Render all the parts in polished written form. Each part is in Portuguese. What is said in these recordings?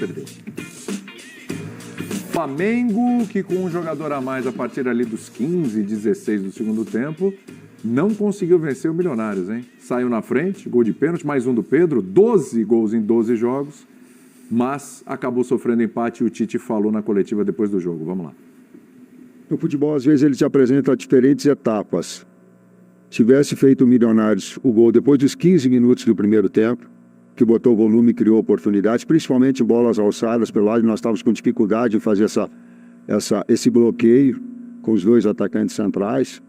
perdeu. Flamengo, que com um jogador a mais a partir ali dos 15, 16 do segundo tempo, não conseguiu vencer o Milionários, hein? Saiu na frente, gol de pênalti, mais um do Pedro, 12 gols em 12 jogos, mas acabou sofrendo empate e o Tite falou na coletiva depois do jogo. Vamos lá. No futebol, às vezes, ele te apresenta diferentes etapas. Tivesse feito o Milionários o gol depois dos 15 minutos do primeiro tempo, que botou volume e criou oportunidades, principalmente bolas alçadas pelo lado, nós estávamos com dificuldade em fazer esse bloqueio com os dois atacantes centrais.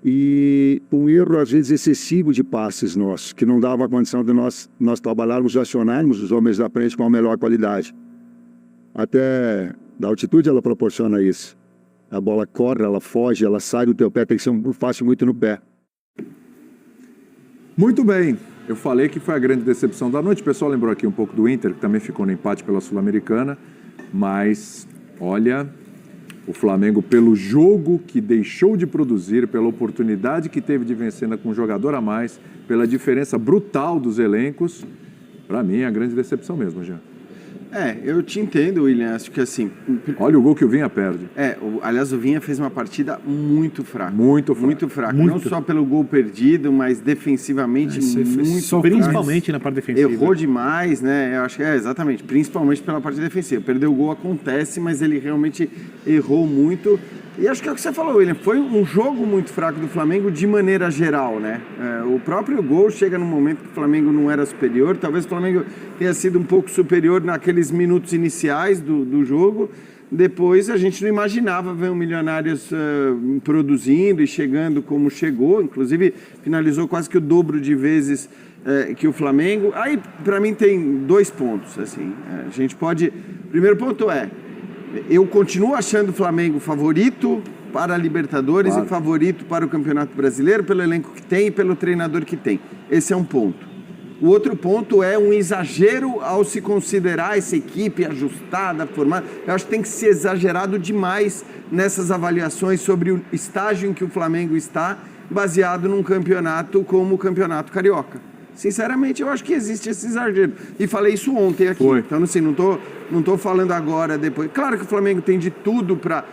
E um erro, às vezes, excessivo de passes nossos, que não dava a condição de nós trabalharmos e acionarmos os homens da frente com a melhor qualidade. Até da altitude ela proporciona isso. A bola corre, ela foge, ela sai do teu pé, tem que ser um passe muito no pé. Muito bem. Eu falei que foi a grande decepção da noite. O pessoal lembrou aqui um pouco do Inter, que também ficou no empate pela Sul-Americana. Mas, olha, o Flamengo, pelo jogo que deixou de produzir, pela oportunidade que teve de vencer com um jogador a mais, pela diferença brutal dos elencos, para mim é a grande decepção mesmo, Jean. Eu te entendo, William. Acho que assim... Olha o gol que o Vinha perde. Aliás, o Vinha fez uma partida muito fraca. Muito fraca. Muito fraca. Não só pelo gol perdido, mas defensivamente muito fraco. Principalmente na parte defensiva. Errou demais, né? Eu acho que exatamente. Principalmente pela parte defensiva. Perder o gol acontece, mas ele realmente errou muito. E acho que é o que você falou, William. Foi um jogo muito fraco do Flamengo de maneira geral, né? O próprio gol chega num momento que o Flamengo não era superior. Talvez o Flamengo tenha sido um pouco superior naqueles minutos iniciais do jogo. Depois a gente não imaginava ver o Milionários produzindo e chegando como chegou. Inclusive finalizou quase que o dobro de vezes que o Flamengo. Aí, para mim, tem 2 pontos. Assim. A gente pode... O primeiro ponto eu continuo achando o Flamengo favorito para a Libertadores e favorito para o Campeonato Brasileiro, pelo elenco que tem e pelo treinador que tem. Esse é um ponto. O outro ponto é um exagero ao se considerar essa equipe ajustada, formada. Eu acho que tem que ser exagerado demais nessas avaliações sobre o estágio em que o Flamengo está, baseado num campeonato como o Campeonato Carioca. Sinceramente, eu acho que existe esse exagero. E falei isso ontem aqui. Então, assim, não tô falando agora, depois. Claro que o Flamengo tem de tudo para...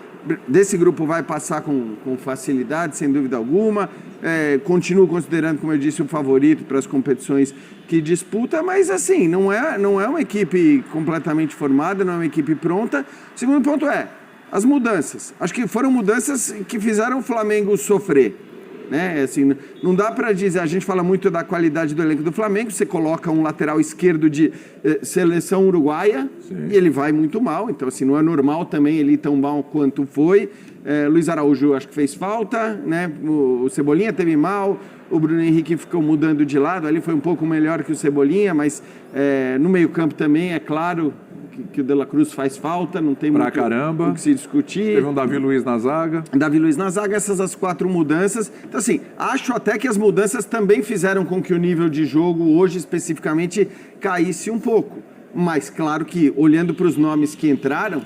Desse grupo vai passar com facilidade, sem dúvida alguma. Continuo considerando, como eu disse, o favorito para as competições que disputa, mas assim, não é uma equipe completamente formada, não é uma equipe pronta. O segundo ponto as mudanças. Acho que foram mudanças que fizeram o Flamengo sofrer. Né? Assim, não dá para dizer, a gente fala muito da qualidade do elenco do Flamengo, você coloca um lateral esquerdo de seleção uruguaia. Sim. E ele vai muito mal, então assim, não é normal também ele ir tão mal quanto foi. Luiz Araújo acho que fez falta, né? O Cebolinha teve mal, o Bruno Henrique ficou mudando de lado, ali foi um pouco melhor que o Cebolinha, mas no meio campo também é claro que o De La Cruz faz falta, não tem muito o que se discutir. Teve um Davi Luiz na zaga. Essas as 4 mudanças. Então assim, acho até que as mudanças também fizeram com que o nível de jogo hoje especificamente caísse um pouco. Mas claro que, olhando para os nomes que entraram,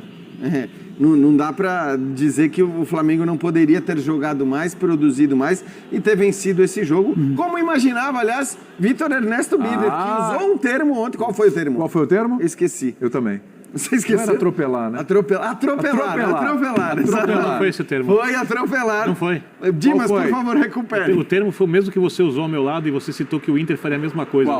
não dá para dizer que o Flamengo não poderia ter jogado mais, produzido mais e ter vencido esse jogo, como imaginava, aliás, Vitor Ernesto Biller, que usou um termo ontem. Qual foi o termo? Qual foi o termo? Esqueci. Eu também. Você esqueceu? Não era atropelar, né? Atropelar. Não foi esse o termo. Foi atropelar. Não foi. Dimas, por favor, recupere. O termo foi o mesmo que você usou ao meu lado e você citou que o Inter faria a mesma coisa.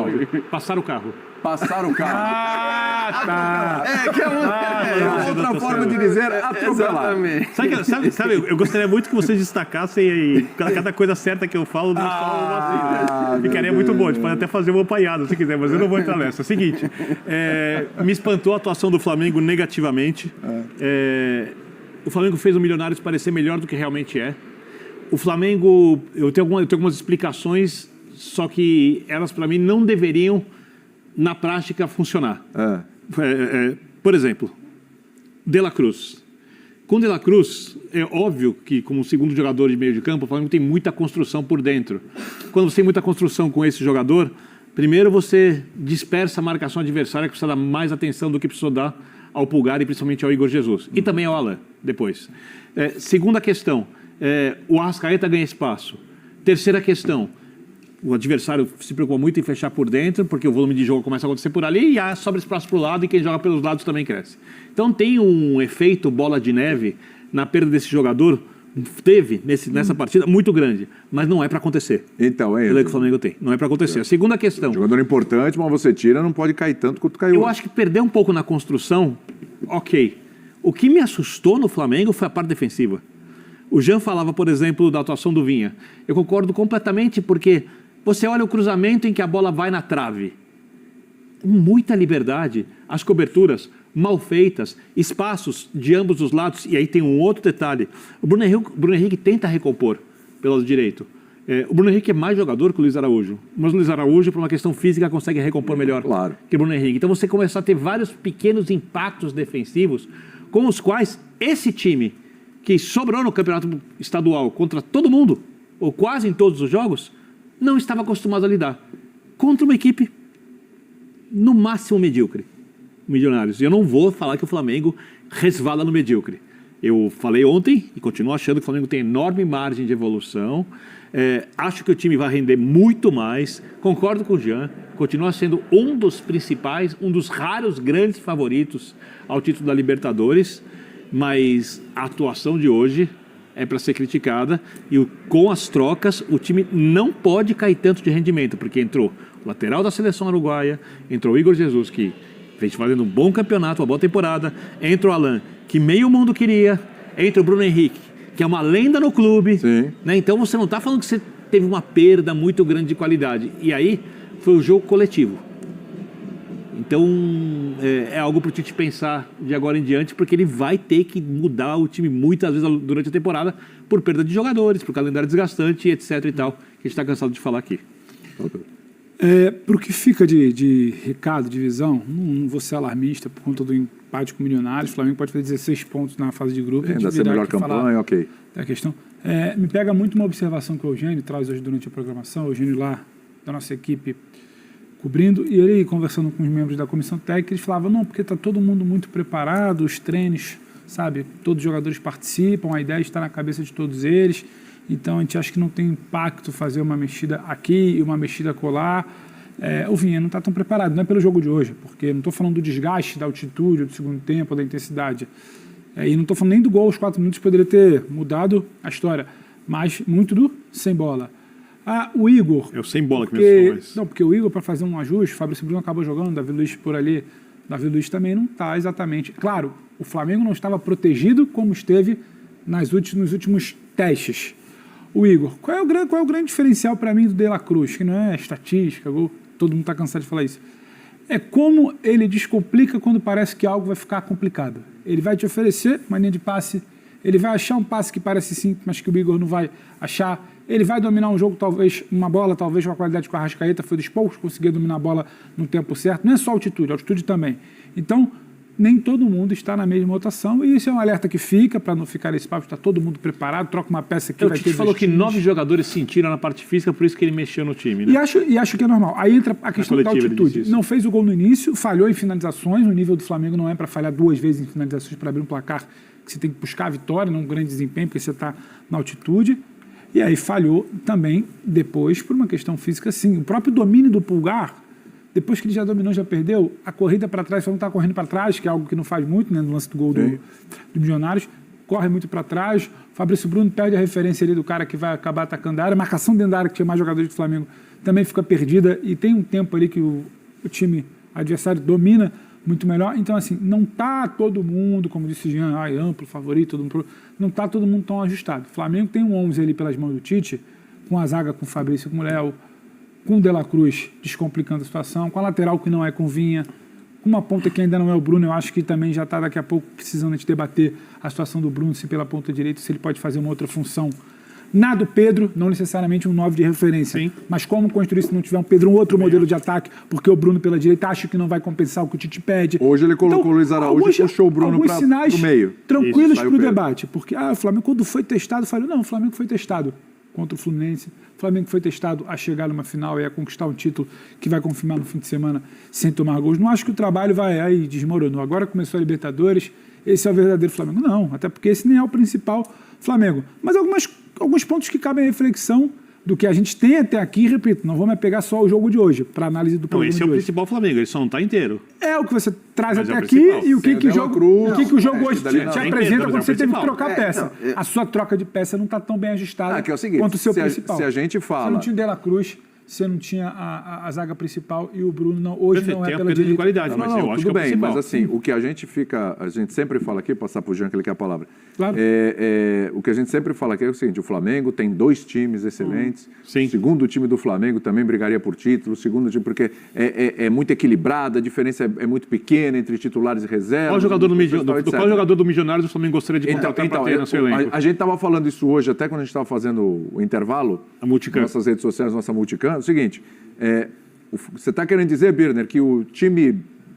Passar o carro. Passar o carro. Tá. Que é outra forma de dizer atropelar. Sabe, eu gostaria muito que vocês destacassem cada coisa certa que eu falo, não só assim. Ficaria muito bom. A gente pode até fazer uma apanhada se quiser, mas eu não vou entrar nessa. É o seguinte, me espantou a atuação do Flamengo negativamente. O Flamengo fez o Milionários parecer melhor do que realmente é. O Flamengo, eu tenho algumas explicações, só que elas para mim não deveriam na prática funcionar. Por exemplo, De La Cruz. Com De La Cruz, é óbvio que como segundo jogador de meio de campo, o Flamengo tem muita construção por dentro. Quando você tem muita construção com esse jogador, primeiro você dispersa a marcação adversária, que precisa dar mais atenção do que precisou dar ao Pulgar e principalmente ao Igor Jesus. E também ao Alain, depois. Segunda questão, o Arrascaeta ganha espaço. Terceira questão, o adversário se preocupa muito em fechar por dentro, porque o volume de jogo começa a acontecer por ali e sobra espaço para o lado e quem joga pelos lados também cresce. Então tem um efeito bola de neve na perda desse jogador, nessa partida, muito grande, mas não é para acontecer. Então, Pelo que o Flamengo tem, não é para acontecer. A segunda questão... Jogador importante, mas você tira, não pode cair tanto quanto caiu. Eu acho que perder um pouco na construção, ok. O que me assustou no Flamengo foi a parte defensiva. O Jean falava, por exemplo, da atuação do Vinha. Eu concordo completamente, porque você olha o cruzamento em que a bola vai na trave. Com muita liberdade, as coberturas mal feitas, espaços de ambos os lados, e aí tem um outro detalhe. O Bruno Henrique tenta recompor pelo lado direito. O Bruno Henrique é mais jogador que o Luiz Araújo, mas o Luiz Araújo, por uma questão física, consegue recompor melhor que o Bruno Henrique. Então você começa a ter vários pequenos impactos defensivos com os quais esse time, que sobrou no campeonato estadual contra todo mundo, ou quase em todos os jogos, não estava acostumado a lidar. Contra uma equipe, no máximo, medíocre. Milionários. E eu não vou falar que o Flamengo resvala no medíocre. Eu falei ontem e continuo achando que o Flamengo tem enorme margem de evolução. Acho que o time vai render muito mais. Concordo com o Jean. Continua sendo um dos principais, um dos raros grandes favoritos ao título da Libertadores. Mas a atuação de hoje é para ser criticada. E com as trocas, o time não pode cair tanto de rendimento. Porque entrou o lateral da seleção uruguaia, entrou o Igor Jesus, que vem fazendo um bom campeonato, uma boa temporada. Entra o Alan, que meio mundo queria. Entra o Bruno Henrique, que é uma lenda no clube. Né? Então você não está falando que você teve uma perda muito grande de qualidade. E aí foi o jogo coletivo. Então é algo para o Tite pensar de agora em diante, porque ele vai ter que mudar o time muitas vezes durante a temporada por perda de jogadores, por calendário desgastante, etc. e tal, que a gente está cansado de falar aqui. Para o que fica de recado, de visão, não vou ser alarmista por conta do empate com o Milionários. O Flamengo pode fazer 16 pontos na fase de grupo. Ainda ser melhor campanha, ok. A questão. Me pega muito uma observação que o Eugênio traz hoje durante a programação, o Eugênio lá da nossa equipe cobrindo, e ele conversando com os membros da comissão técnica, eles falavam, não, porque está todo mundo muito preparado, os treinos, sabe, todos os jogadores participam, a ideia está na cabeça de todos eles. Então, a gente acha que não tem impacto fazer uma mexida aqui e uma mexida colar. O Vinha não está tão preparado, não é pelo jogo de hoje, porque não estou falando do desgaste, da altitude, do segundo tempo, da intensidade. E não estou falando nem do gol aos 4 minutos, poderia ter mudado a história, mas muito do sem bola. O Igor... É o sem bola que me assustou mais. Não, porque o Igor, para fazer um ajuste, o Fabrício Bruno acabou jogando, Davi Luiz por ali, Davi Luiz também não está exatamente... Claro, o Flamengo não estava protegido como esteve nos últimos testes. O Igor, qual é o grande diferencial para mim do De La Cruz? Que não é estatística, todo mundo está cansado de falar isso. É como ele descomplica quando parece que algo vai ficar complicado. Ele vai te oferecer uma linha de passe, ele vai achar um passe que parece simples, mas que o Igor não vai achar. Ele vai dominar um jogo, talvez, uma bola, talvez com a qualidade com a Arrascaeta, foi dos poucos que conseguia dominar a bola no tempo certo. Não é só altitude também. Então, nem todo mundo está na mesma rotação, e isso é um alerta que fica, para não ficar esse papo, está todo mundo preparado, troca uma peça que vai ter... O Tite falou que 9 jogadores sentiram na parte física, por isso que ele mexeu no time, né? E acho que é normal. Aí entra a questão da altitude. Não fez o gol no início, falhou em finalizações, o nível do Flamengo não é para falhar 2 vezes em finalizações para abrir um placar, que você tem que buscar a vitória, não um grande desempenho, porque você está na altitude. E aí falhou também depois por uma questão física, sim. O próprio domínio do Pulgar, depois que ele já dominou, já perdeu, a corrida para trás, não está correndo para trás, que é algo que não faz muito, né, no lance do gol do Milionários, corre muito para trás. O Fabrício Bruno perde a referência ali do cara que vai acabar atacando a área. A marcação dentro da área, que tinha mais jogadores do Flamengo, também fica perdida. E tem um tempo ali que o time adversário domina muito melhor. Então, assim, não está todo mundo, como disse o Jean, amplo, favorito, todo mundo, não está todo mundo tão ajustado. O Flamengo tem um 11 ali pelas mãos do Tite, com a zaga com o Fabrício, com o Léo, com o De La Cruz descomplicando a situação, com a lateral que não é com Vinha, com uma ponta que ainda não é o Bruno. Eu acho que também já está daqui a pouco precisando de debater a situação do Bruno, se pela ponta direita, se ele pode fazer uma outra função. Nada do Pedro, não necessariamente um 9 de referência, sim, mas como construir se não tiver um Pedro, um outro modelo de ataque, porque o Bruno pela direita acha que não vai compensar o que o Tite pede. Hoje ele colocou o Luiz Araújo e puxou o Bruno para o meio. Tranquilos para o debate, porque o Flamengo, quando foi testado, falou, não, o Flamengo foi testado contra o Fluminense, o Flamengo foi testado a chegar numa final e a conquistar um título que vai confirmar no fim de semana sem tomar gols. Não acho que o trabalho vai aí desmoronou. Agora começou a Libertadores, esse é o verdadeiro Flamengo. Não, até porque esse nem é o principal Flamengo. Mas alguns pontos que cabem à reflexão, do que a gente tem até aqui, repito, não vamos pegar só o jogo de hoje, para análise do Não, programa esse é o de hoje. principal Flamengo, ele só não está inteiro. É o que você traz Mas até é o aqui principal. e o que, Sem que, o Dela jogo, Cruz. o que, que o jogo Não, hoje esse dali te não. apresenta Entendo, mas quando é o você teve que principal. trocar a peça. não, A sua troca de peça não está tão bem ajustada Que é o seguinte, quanto o seu se principal. se a gente Você fala... não tinha o De La Cruz, você não tinha a zaga principal e o Bruno não, hoje Perfeito, não é tem a pela perda de direita. qualidade, mas eu acho tudo que é o bem, principal. mas assim, o que a gente sempre fala aqui, passar pro Jean que ele quer a palavra. Claro. O que a gente sempre fala aqui é o seguinte, o Flamengo tem 2 times excelentes, Sim. o segundo time do Flamengo também brigaria por título, o segundo time, porque é muito equilibrado, a diferença é muito pequena entre titulares e reservas. Qual jogador etc. qual jogador do Milionários o Flamengo gostaria de contratar para ter no seu elenco? a gente estava falando isso hoje, até quando a gente estava fazendo o intervalo, A Multicam. nas nossas redes sociais, nossa Multicam, é o seguinte, você está querendo dizer, Birner, que o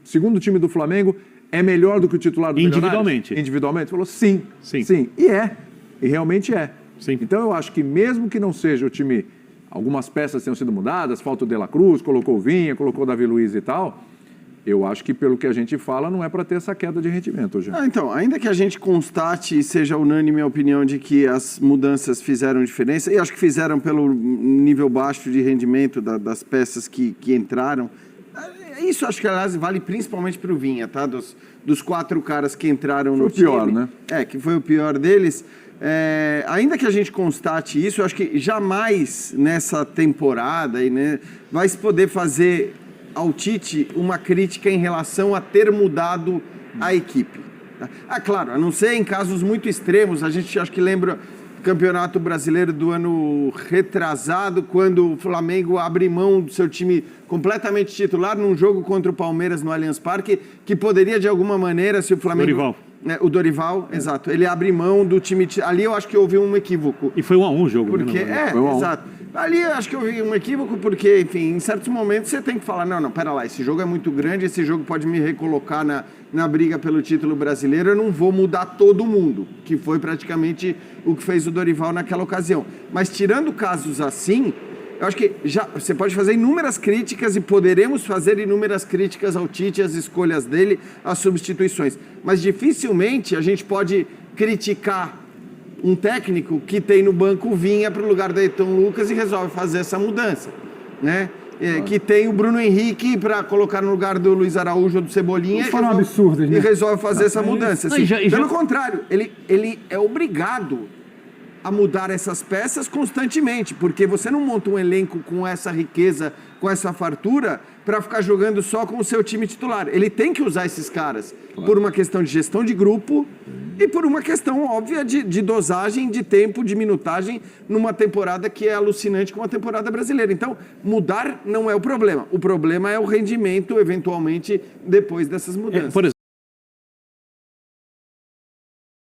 segundo time do Flamengo é melhor do que o titular do Individualmente. Milionários? Individualmente? Falou sim. Sim. E realmente é. Sim. Então eu acho que mesmo que não seja o time, algumas peças tenham sido mudadas, falta o De La Cruz, colocou o Vinha, colocou o Davi Luiz e tal, eu acho que pelo que a gente fala não é para ter essa queda de rendimento hoje. Então, ainda que a gente constate e seja unânime a opinião de que as mudanças fizeram diferença, e acho que fizeram pelo nível baixo de rendimento das peças que entraram, isso acho que, aliás, vale principalmente para o Vinha, tá? Dos 4 caras que entraram no time. Foi o pior, né? Que foi o pior deles. Ainda que a gente constate isso, eu acho que jamais nessa temporada vai se poder fazer ao Tite uma crítica em relação a ter mudado a equipe. Claro, a não ser em casos muito extremos, a gente acho que lembra o Campeonato Brasileiro do ano retrasado, quando o Flamengo abre mão do seu time completamente titular num jogo contra o Palmeiras no Allianz Parque, que poderia de alguma maneira, se o Flamengo... Dorival. O Dorival, exato. Ele abre mão do time... Ali eu acho que houve um equívoco. E foi 1-1 o jogo. Porque, né? Foi 1 a 1. exato. Ali eu acho que houve um equívoco, porque, enfim, em certos momentos você tem que falar, não, pera lá, esse jogo é muito grande, esse jogo pode me recolocar na briga pelo título brasileiro, eu não vou mudar todo mundo, que foi praticamente o que fez o Dorival naquela ocasião. Mas tirando casos assim, eu acho que já você pode fazer inúmeras críticas e poderemos fazer inúmeras críticas ao Tite, às escolhas dele, às substituições. Mas dificilmente a gente pode criticar um técnico que tem no banco o Vinha para o lugar do Ayrton Lucas e resolve fazer essa mudança, né? Que tem o Bruno Henrique para colocar no lugar do Luiz Araújo ou do Cebolinha Foram absurdas, né? e resolve fazer essa mudança. Não, e já- Pelo contrário, ele é obrigado a mudar essas peças constantemente, porque você não monta um elenco com essa riqueza, com essa fartura, para ficar jogando só com o seu time titular. Ele tem que usar esses caras por uma questão de gestão de grupo e por uma questão óbvia de dosagem, de tempo, de minutagem, numa temporada que é alucinante como a temporada brasileira. Então, mudar não é o problema. O problema é o rendimento, eventualmente, depois dessas mudanças. Por exemplo,